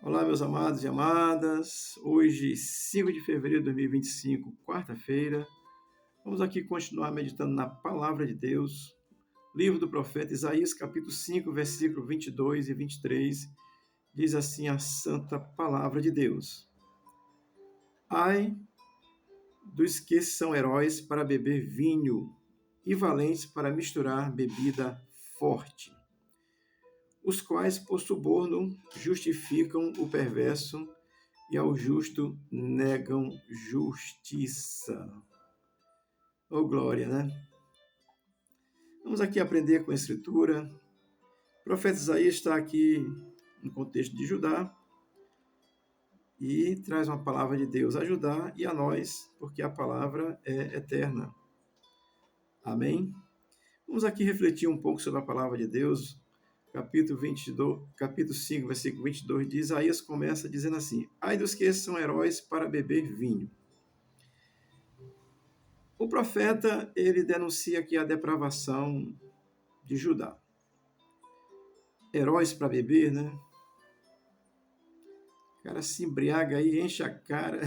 Olá, meus amados e amadas. Hoje, 5 de fevereiro de 2025, quarta-feira. Vamos aqui continuar meditando na palavra de Deus. Livro do profeta Isaías, capítulo 5, versículo 22 e 23. Diz assim a santa palavra de Deus: Ai dos que são heróis para beber vinho e valentes para misturar bebida forte, os quais, por suborno, justificam o perverso e ao justo negam justiça. Oh, glória, né? Vamos aqui aprender com a Escritura. O profeta Isaías está aqui no contexto de Judá e traz uma palavra de Deus a Judá e a nós, porque a palavra é eterna. Amém? Vamos aqui refletir um pouco sobre a palavra de Deus. Capítulo 5, versículo 22, de Isaías começa dizendo assim: Ai dos que são heróis para beber vinho. O profeta, ele denuncia aqui a depravação de Judá. Heróis para beber, né? O cara se embriaga aí, enche a cara,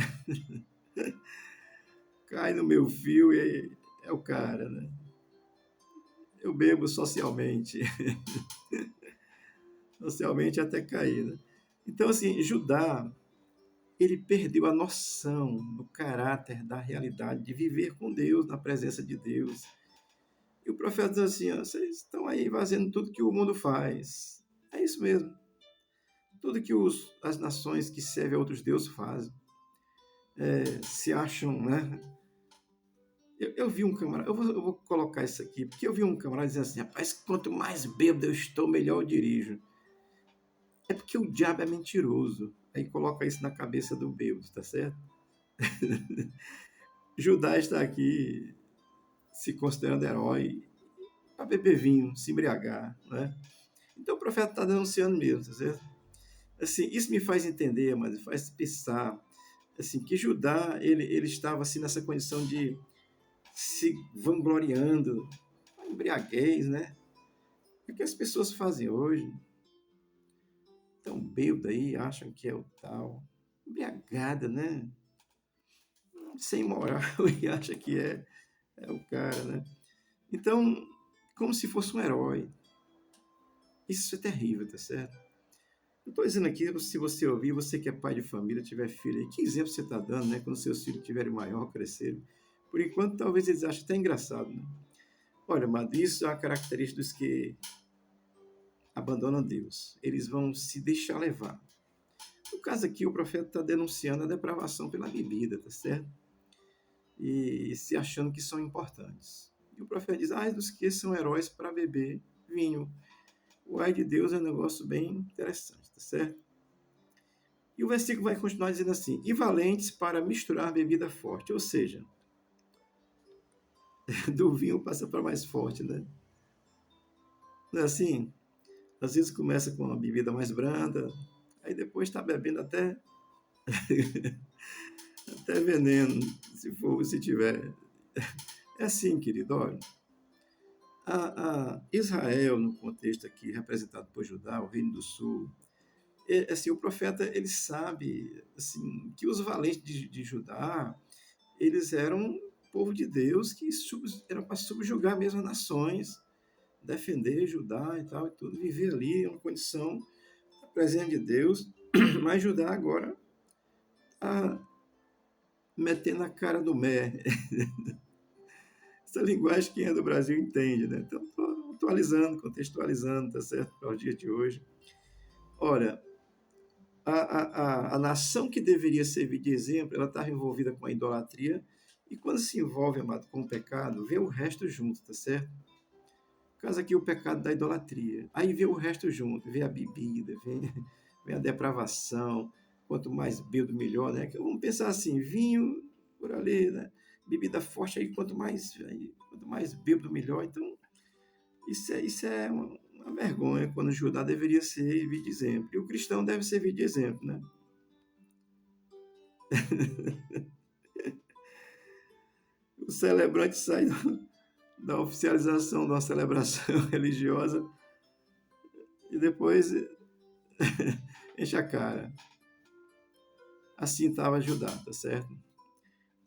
cai no meu fio e é o cara, né? Eu bebo socialmente. Socialmente até cair, né? Então, assim, Judá, ele perdeu a noção do caráter, da realidade, de viver com Deus, na presença de Deus. E o profeta diz assim, ó, vocês estão aí fazendo tudo que o mundo faz. É isso mesmo. Tudo que as nações que servem a outros deuses fazem. Se acham, né? Eu vi um camarada, eu vou colocar isso aqui, porque eu vi um camarada dizendo assim, rapaz, quanto mais bêbado eu estou, melhor eu dirijo. É porque o diabo é mentiroso. Aí coloca isso na cabeça do bêbado, tá certo? Judá está aqui se considerando herói para beber vinho, se embriagar, né? Então o profeta está denunciando mesmo, tá certo? Assim, isso me faz entender, mas faz pensar assim, que Judá ele estava assim nessa condição de se vangloriando, embriaguez, né? O que as pessoas fazem hoje? Estão bêbados aí, acham que é o tal, embriagada, né? Sem moral e acha que é o cara, né? Então, como se fosse um herói. Isso é terrível, tá certo? Eu estou dizendo aqui, se você ouvir, você que é pai de família, tiver filho aí, que exemplo você está dando, né? Quando seus filhos tiverem maior, crescerem. Por enquanto, talvez eles achem até engraçado, né? Olha, mas isso é uma característica dos que abandonam Deus. Eles vão se deixar levar. No caso aqui, o profeta está denunciando a depravação pela bebida, tá certo? E se achando que são importantes. E o profeta diz, ai dos que são heróis para beber vinho. O ai de Deus é um negócio bem interessante, tá certo? E o versículo vai continuar dizendo assim, e valentes para misturar bebida forte, ou seja, do vinho passa para mais forte, né? Não é assim? Às vezes começa com uma bebida mais branda, aí depois está bebendo até veneno, se tiver. É assim, querido, olha. A Israel, no contexto aqui representado por Judá, o Reino do Sul, assim, o profeta ele sabe assim, que os valentes de Judá, eles eram povo de Deus que eram para subjugar mesmo as nações, defender Judá e tal, e tudo, viver ali, uma condição da presença de Deus, mas Judá agora está metendo a cara do Mé. Essa linguagem que é do Brasil entende, né? Então, estou atualizando, contextualizando, tá certo? Para o dia de hoje. Olha, a nação que deveria servir de exemplo, ela estava envolvida com a idolatria, e quando se envolve, amado, com o pecado, vê o resto junto, tá certo? No caso aqui, o pecado da idolatria. Aí vê o resto junto, vê a bebida, vê a depravação, quanto mais bêbado, melhor, né? Vamos pensar assim, vinho por ali, né? Bebida forte, aí quanto mais bêbado, melhor. Então, isso é uma vergonha, quando o Judá deveria servir de exemplo. E o cristão deve servir de exemplo, né? O celebrante sai da oficialização de uma celebração religiosa e depois enche a cara. Assim estava Judá, tá certo?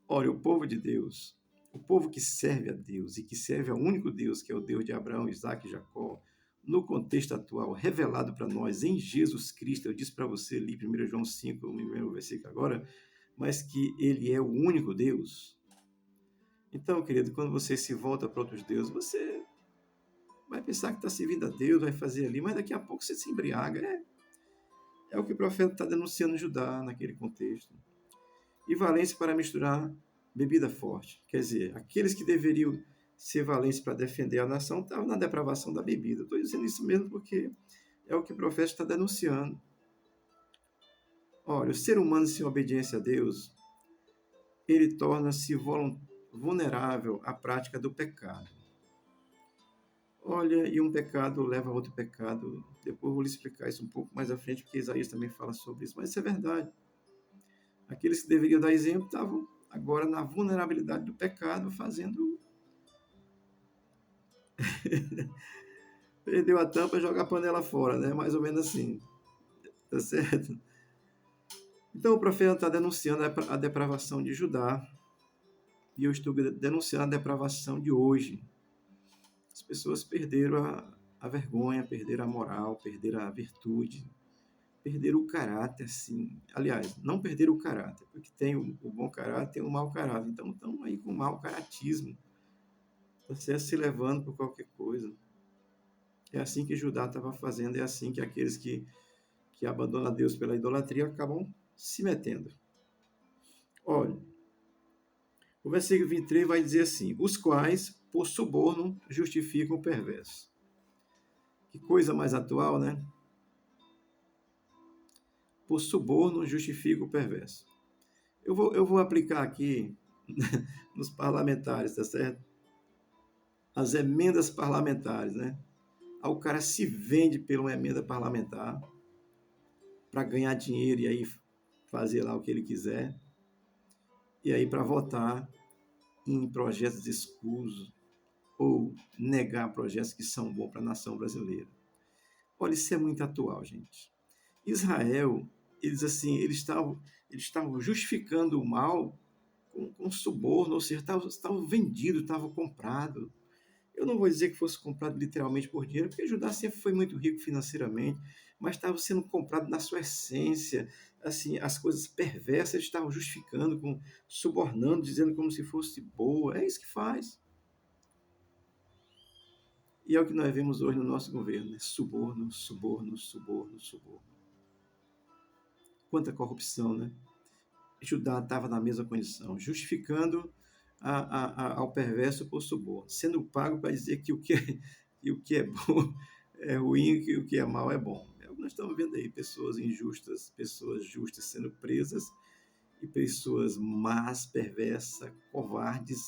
Olha, o povo de Deus, o povo que serve a Deus e que serve ao único Deus, que é o Deus de Abraão, Isaac e Jacó, no contexto atual, revelado para nós em Jesus Cristo, eu disse para você ali, 1 João 5, o primeiro versículo agora, mas que ele é o único Deus. Então, querido, quando você se volta para outros deuses, você vai pensar que está servindo a Deus, vai fazer ali, mas daqui a pouco você se embriaga. É o que o profeta está denunciando Judá naquele contexto. E valência para misturar bebida forte. Quer dizer, aqueles que deveriam ser valentes para defender a nação estavam na depravação da bebida. Estou dizendo isso mesmo porque é o que o profeta está denunciando. Olha, o ser humano sem obediência a Deus, ele torna-se vulnerável à prática do pecado. Olha, e um pecado leva a outro pecado. Depois eu vou lhe explicar isso um pouco mais à frente, porque Isaías também fala sobre isso. Mas isso é verdade. Aqueles que deveriam dar exemplo estavam agora na vulnerabilidade do pecado, fazendo. Perdeu a tampa, joga a panela fora, né? Mais ou menos assim. Tá certo? Então o profeta está denunciando a depravação de Judá. E eu estou denunciando a depravação de hoje. As pessoas perderam a vergonha, perderam a moral, perderam a virtude, perderam o caráter, assim. Aliás, não perderam o caráter, porque tem o bom caráter e tem o mau caráter. Então estão aí com o mau caratismo. Você se levando por qualquer coisa. É assim que Judá estava fazendo, é assim que aqueles que abandonam Deus pela idolatria acabam se metendo. Olha, o versículo 23 vai dizer assim: os quais, por suborno, justificam o perverso. Que coisa mais atual, né? Por suborno, justifica o perverso. Eu vou aplicar aqui nos parlamentares, tá certo? As emendas parlamentares, né? Aí o cara se vende por uma emenda parlamentar para ganhar dinheiro e aí fazer lá o que ele quiser. E aí para votar em projetos escusos ou negar projetos que são bons para a nação brasileira. Olha, isso é muito atual, gente. Israel, eles estavam justificando o mal com suborno, ou seja, estavam vendidos, estavam comprados. Eu não vou dizer que fosse comprado literalmente por dinheiro, porque Judá sempre foi muito rico financeiramente, mas estava sendo comprado na sua essência. Assim, as coisas perversas eles estavam justificando, subornando, dizendo como se fosse boa. É isso que faz. E é o que nós vemos hoje no nosso governo, né? Suborno, suborno, suborno, suborno. Quanta corrupção, né? Judá estava na mesma condição, justificando ao perverso por suborno, sendo pago para dizer que o que é bom é ruim e que o que é mal é bom. É o que nós estamos vendo aí, pessoas injustas, pessoas justas sendo presas e pessoas más, perversas, covardes,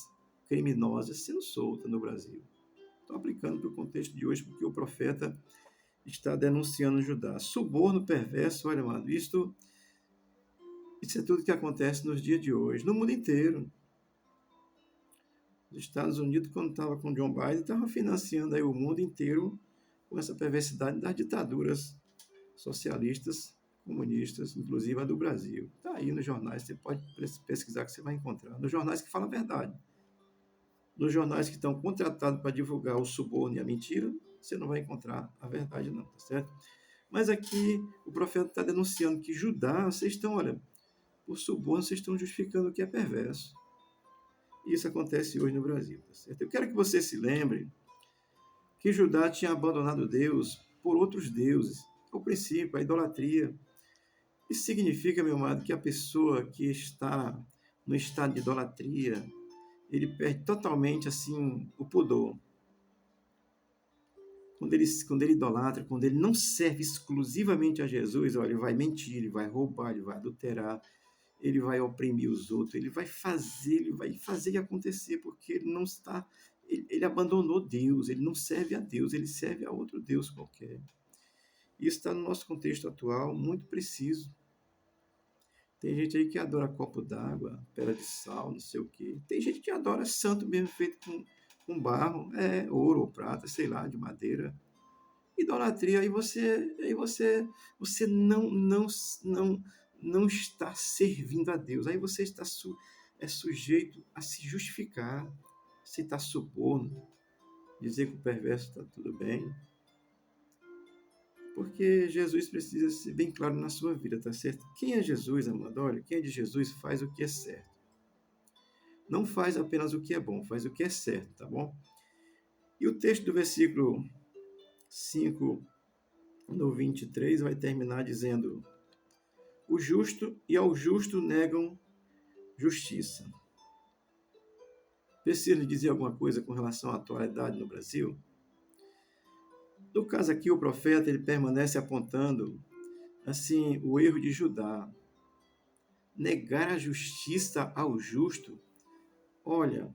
criminosas sendo soltas no Brasil. Estou aplicando para o contexto de hoje, porque o profeta está denunciando Judá. Suborno perverso, olha, mano, isso é tudo que acontece nos dias de hoje, no mundo inteiro. Os Estados Unidos, quando estava com John Biden, estava financiando aí o mundo inteiro com essa perversidade das ditaduras socialistas, comunistas, inclusive a do Brasil. Está aí nos jornais, você pode pesquisar que você vai encontrar. Nos jornais que falam a verdade. Nos jornais que estão contratados para divulgar o suborno e a mentira, você não vai encontrar a verdade não, tá certo? Mas aqui o profeta está denunciando que Judá, vocês estão, olha, por suborno, vocês estão justificando o que é perverso. E isso acontece hoje no Brasil, tá certo? Eu quero que você se lembre que Judá tinha abandonado Deus por outros deuses. O princípio, a idolatria. Isso significa, meu amado, que a pessoa que está no estado de idolatria, ele perde totalmente assim o pudor. Quando ele idolatra, quando ele não serve exclusivamente a Jesus, olha, ele vai mentir, ele vai roubar, ele vai adulterar, ele vai oprimir os outros, ele vai fazer acontecer, porque ele não está, ele abandonou Deus, ele não serve a Deus, ele serve a outro Deus qualquer. Isso está no nosso contexto atual muito preciso. Tem gente aí que adora copo d'água, pedra de sal, não sei o quê. Tem gente que adora santo mesmo feito com barro, ouro ou prata, sei lá, de madeira. Idolatria, aí você não não está servindo a Deus. Aí você está sujeito a se justificar, aceitar suborno, dizer que o perverso está tudo bem. Porque Jesus precisa ser bem claro na sua vida, tá certo? Quem é Jesus, amado? Olha, quem é de Jesus faz o que é certo. Não faz apenas o que é bom, faz o que é certo, tá bom? E o texto do versículo 5 no 23 vai terminar dizendo: o justo e ao justo negam justiça. Preciso lhe dizer alguma coisa com relação à atualidade no Brasil? No caso aqui, o profeta ele permanece apontando assim o erro de Judá. Negar a justiça ao justo. Olha,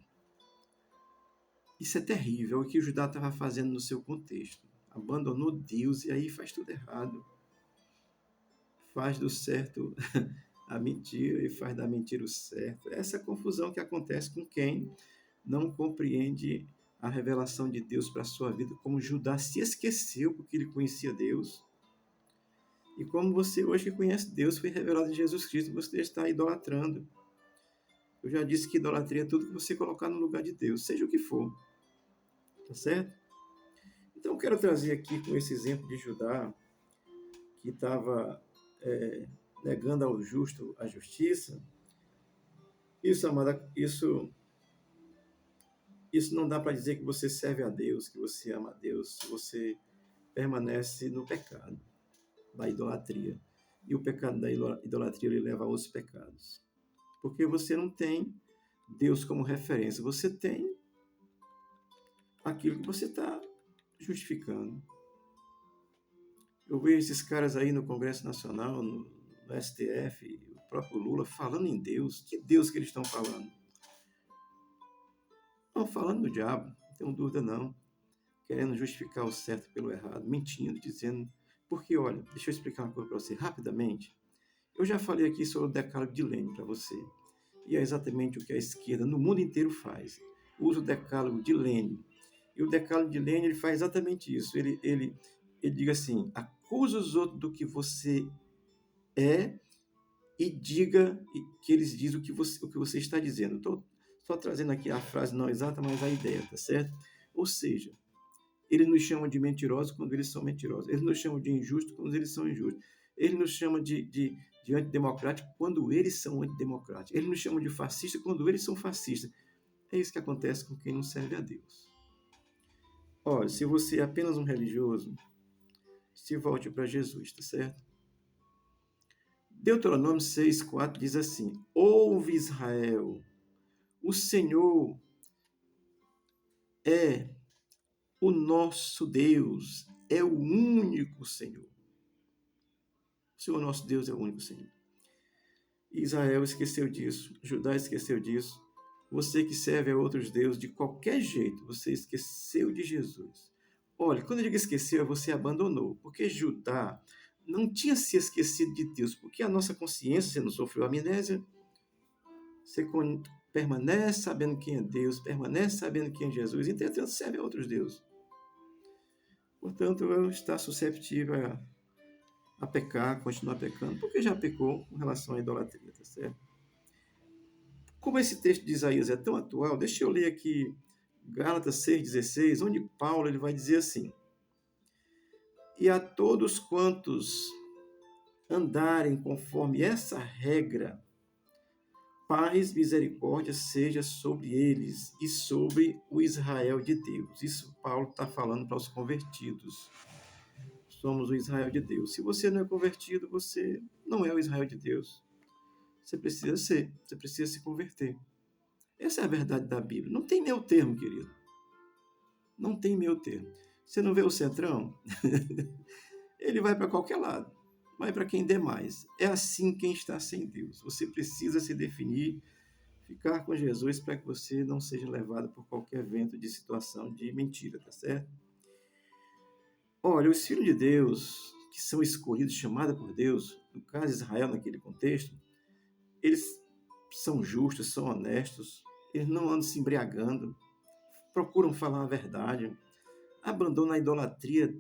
isso é terrível, é o que o Judá estava fazendo no seu contexto. Abandonou Deus e aí faz tudo errado. Faz do certo a mentira e faz da mentira o certo. Essa é a confusão que acontece com quem não compreende a revelação de Deus para a sua vida, como Judá se esqueceu porque ele conhecia Deus. E como você hoje que conhece Deus, foi revelado em Jesus Cristo, você está idolatrando. Eu já disse que idolatria é tudo que você colocar no lugar de Deus, seja o que for. Tá certo? Então, eu quero trazer aqui com esse exemplo de Judá, que estava negando ao justo a justiça. Isso, amada, isso não dá para dizer que você serve a Deus, que você ama a Deus, se você permanece no pecado da idolatria. E o pecado da idolatria ele leva a outros pecados. Porque você não tem Deus como referência, você tem aquilo que você está justificando. Eu vejo esses caras aí no Congresso Nacional, no STF, o próprio Lula, falando em Deus. Que Deus que eles estão falando? Estão falando do diabo, não tenho dúvida não. Querendo justificar o certo pelo errado, mentindo, dizendo... Porque, olha, deixa eu explicar uma coisa para você rapidamente. Eu já falei aqui sobre o decálogo de Lênin para você. E é exatamente o que a esquerda no mundo inteiro faz. Usa o decálogo de Lênin. E o decálogo de Lênin ele faz exatamente isso. Ele diga assim, acusa os outros do que você é e diga que eles dizem o que você está dizendo. Estou só trazendo aqui a frase não exata, mas a ideia, tá certo? Ou seja, eles nos chamam de mentirosos quando eles são mentirosos. Eles nos chamam de injustos quando eles são injustos. Eles nos chamam de antidemocráticos quando eles são antidemocráticos. Eles nos chamam de fascistas quando eles são fascistas. É isso que acontece com quem não serve a Deus. Olha, se você é apenas um religioso, se volte para Jesus, tá certo? Deuteronômio 6,4 diz assim: ouve Israel, o Senhor é o nosso Deus, é o único Senhor. O Senhor nosso Deus é o único Senhor. Israel esqueceu disso, Judá esqueceu disso. Você que serve a outros deuses de qualquer jeito, você esqueceu de Jesus. Olha, quando eu digo esqueceu, você abandonou, porque Judá não tinha se esquecido de Deus, porque a nossa consciência, você não sofreu amnésia, você permanece sabendo quem é Deus, permanece sabendo quem é Jesus, entretanto serve a outros deuses. Portanto, eu está susceptível a pecar, continuar pecando, porque já pecou com relação à idolatria, tá certo? Como esse texto de Isaías é tão atual, deixa eu ler aqui Gálatas 6,16, onde Paulo ele vai dizer assim: e a todos quantos andarem conforme essa regra, paz, misericórdia seja sobre eles e sobre o Israel de Deus. Isso Paulo está falando para os convertidos. Somos o Israel de Deus. Se você não é convertido, você não é o Israel de Deus. Você precisa ser, você precisa se converter. Essa é a verdade da Bíblia. Não tem meio termo, querido. Não tem meio termo. Você não vê o Centrão? Ele vai para qualquer lado. Vai para quem der mais. É assim quem está sem Deus. Você precisa se definir, ficar com Jesus para que você não seja levado por qualquer vento de situação de mentira, tá certo? Olha, os filhos de Deus, que são escolhidos, chamados por Deus, no caso de Israel, naquele contexto, eles são justos, são honestos, eles não andam se embriagando, procuram falar a verdade, abandonam a idolatria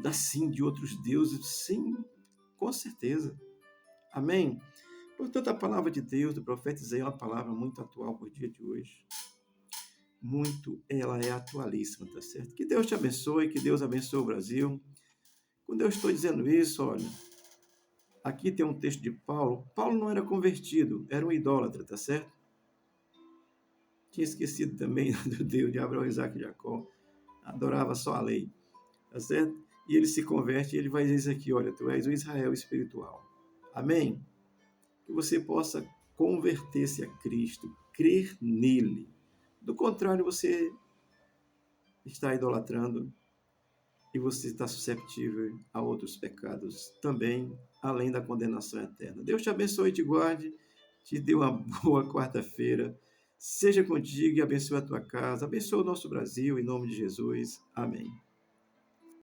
assim de outros deuses, sim, com certeza. Amém? Portanto, a palavra de Deus, do profeta Isaías, é uma palavra muito atual para o dia de hoje. Ela é atualíssima, tá certo? Que Deus te abençoe, que Deus abençoe o Brasil. Quando eu estou dizendo isso, olha, aqui tem um texto de Paulo. Paulo não era convertido, era um idólatra, tá certo? Tinha esquecido também do Deus de Abraão, Isaac e Jacó. Adorava só a lei, tá certo? E ele se converte e ele vai dizer isso aqui, olha, tu és o Israel espiritual. Amém? Que você possa converter-se a Cristo, crer nele. Do contrário, você está idolatrando e você está susceptível a outros pecados também, além da condenação eterna. Deus te abençoe e te guarde, te dê uma boa quarta-feira, seja contigo e abençoe a tua casa, abençoe o nosso Brasil, em nome de Jesus. Amém.